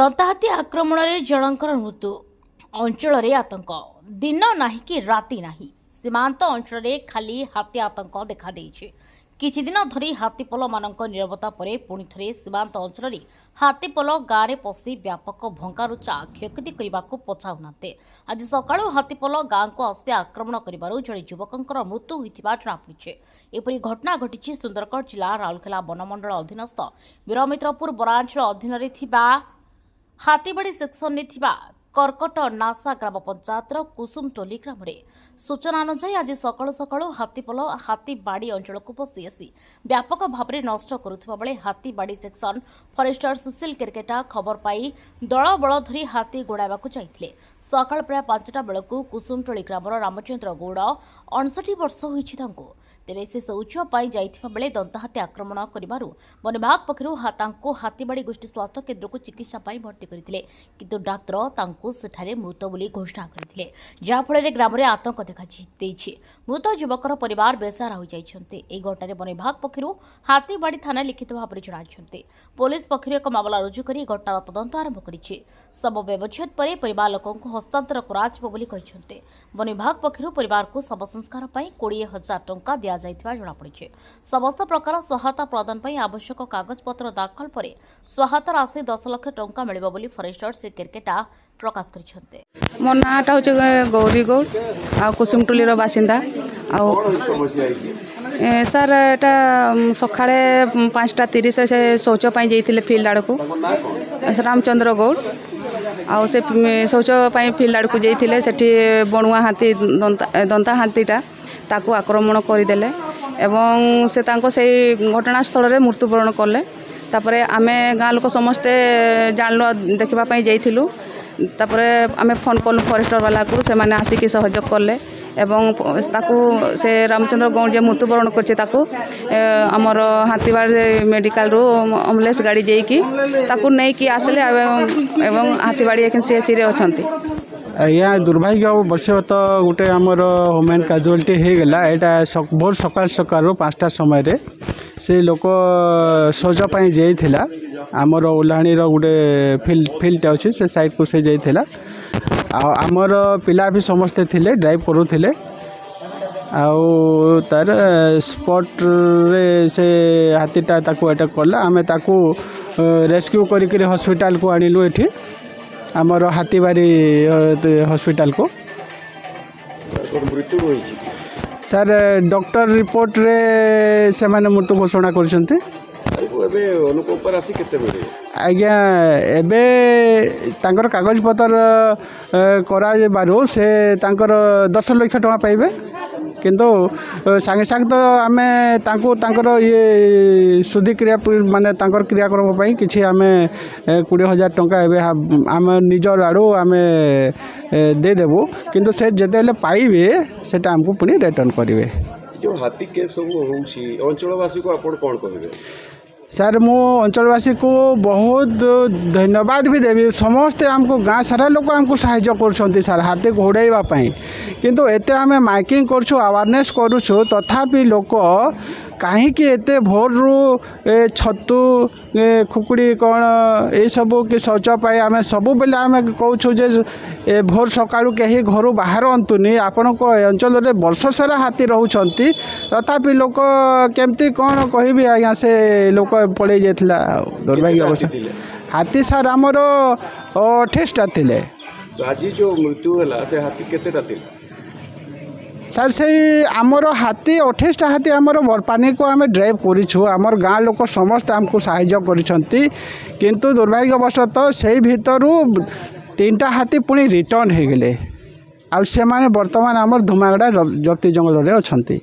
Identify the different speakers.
Speaker 1: दंताहाती आक्रमण में जनकर मृत्यु अंचल आतंक दिन नाही कि राति नाही सीमांत अंचल खाली हाथी आतंक देखा देइछे। किछि दिन धरी हाथीपल मानक निरवता परे पुणी थरे सीमांत अंचल हाथीपल गाँव में पशि व्यापक भंगारुचा क्षयक्षति करने को पछाउनाते। आज सकाळु हाथीपल गाँव को आसी आक्रमण करिबारु जड़े युवकंकर मृत्यु होइथिबा जଣାपड़िछे। एपरी घटना घटिछि सुंदरगढ़ जिला राउरकेला वनमंडल अधीनस्थ वीरमित्रपुर वनांचल अधीन हाथीबाड़ी सेक्शन में कर्कट नासा ग्राम पंचायत कुसुमटोली ग्राम सूचना अनुसार आज सकाळु सकाळु हाथीपल हाथीबाड़ी अंचल को पशि आसी व्यापक भाव में नष्ट करुवा बेले हाथीबाड़ी सेक्शन फरेस्टर सुशील केरकेटा खबर पाई दल बल धरी हाथी गोड़ाइबा जाइथिले। सकाळ प्राय 5टा बेलू कुसुमटोली ग्रामर रामचंद्र गौड़ 59 वर्ष होइछि तांको। तेरे से शौच जाइथिबा बेले दंताहाती आक्रमण करिबारु वन विभाग पक्षरु हाथीबाड़ी गोष्ठी स्वास्थ्य केन्द्र को चिकित्सा पाई भर्ती करथिले, किंतु डाक्टर तांको सेठारे मृत बोली घोषणा करथिले, जा फल ग्राम में आतंक देखा देइछि। मृत युवकर परिवार बेसहारा हो जाइछन्ते। एई घटना वन विभाग पक्षरु हाथीबाड़ी थाना लिखित भाव में जणाइछन्ते। पुलिस पक्षरु एक मामला रुजु करी घटनार तदंत आरंभ करिछि। शव व्यवच्छेद पर परिवार लोकों को हस्तांतर कराजिबो बोली कहिछन्ते। वन विभाग पक्षरु परिवार को शव संस्कार पाई 20,000 टंका दिया जाइथिबा जଣାपड़िछि। समस्त प्रकार सहायता प्रदान पाई आवश्यक कागजपत्र दाखल पर सहायता राशि 10 लाख टंका मिलिबो बोली फरेस्टर श्री केरकेटा प्रकाश करिछन्ते।
Speaker 2: मो नाटा होचे गौरी गौड़ आ कुसुमटोली रो बासिंदा सर एटा सकाळे 5:30 से शौच पाई जाइथिले फील्ड आड़ को रामचंद्र गौड़ आ से शौच पाई फील्ड आड़ को जाइथिले। सेठी बणुआ हाथी दंता हाथीटा ताकू आक्रमण करदेले एवं से तांको से घटनास्थल में मृत्युवरण कले। तापरे आमे गाँ लोक समस्ते जानलो देखा जाइथिलु। तापरे आमे फोन कलु फरेस्टर वाला को, से माने आसिक सहयोग कले एवं ताकू से रामचंद्र गौड़ जे मृत्युवरण करछे ताकू हमर हाथीबाड़ी मेडिकल रो एम्बुलेंस गाड़ी जाइकी ताकू नै कि आसले एवं हाथीबाड़ी एखन सीएससी रे अछंती।
Speaker 3: या दुर्भाग्य वर्षवत गोटे आमर ह्यूमन काजुआलिटी हो गला। यहाँ भोर सकाल सकाल 5टा समय रे से लोक शौचपाई जाइथिला। आमर ओल्हाणी गोटे फिल्ड अच्छे से साइड को से जाइथिला। आमर पिला भी समस्ते थिले ड्राइव करूथिले। आउ तार स्पॉट रे से हाथीटा ताकू अटैक कला। आमे ताकू रेस्क्यू करिक हॉस्पिटल को आनिलु एठी आमर हाथीबाड़ी हॉस्पिटल को। सर डॉक्टर रिपोर्ट रे से माने मृत्यु घोषणा करछन्ते। आज्ञा एबे तांकर कागज पत्र करा बारू से तांकर 10 लाख टका पाइबे, किंतु सांगे सांग तो आमे तांकर ये शुद्धि क्रिया माने तांकर क्रियाक्रम पई किछि आमे 20,000 टका एबे आम निजर आड़ू आमे दे देबू, किंतु से जेतेले पाइबे सेटा हमको पुनी रिटर्न करिवे।
Speaker 4: जो हाथी केस सब होउछि अंचलवासी को आपण कोन कहिबे?
Speaker 3: सर मु अंचलवासी को बहुत धन्यवाद भी देवी। समस्ते आमको गाँ सारा लोक आमको साहाय्य कर सर हाथी घोड़ाइबा पई, किंतु एते आमे माइकिंग करछु अवेयरनेस करूछु तथापि लोक कहीं एते भोर रू छतु खुकुड़ी कौन ये सब कि शौच पाए आम सब बेले आम कहूँ जे भोर सकाळु कहीं घर बाहर अंतुनि। आपण को अंचल में वर्ष सारा हाथी रोचंती तथापि लोक केमती कौन कहबी आज्ञा से लोक पड़े जाता दुर्भाग्य। हाथी सार आमर 28टा थिले।
Speaker 4: आज जो मृत्यु है से हाथी केतेटा थिले?
Speaker 3: सर से आमर हाथी 28टा हाथी आमर बरपानी को आम ड्राइव करूँ। आमर गाँ लोक समस्त आमको साहाय्य करिसेंती, किंतु दुर्भाग्यवशत से भितरु 3टा हाथी पुणी रिटर्न हो गले। आ से माने वर्तमान आमर धुमागड़ा जप्ती जंगल रे अछंती।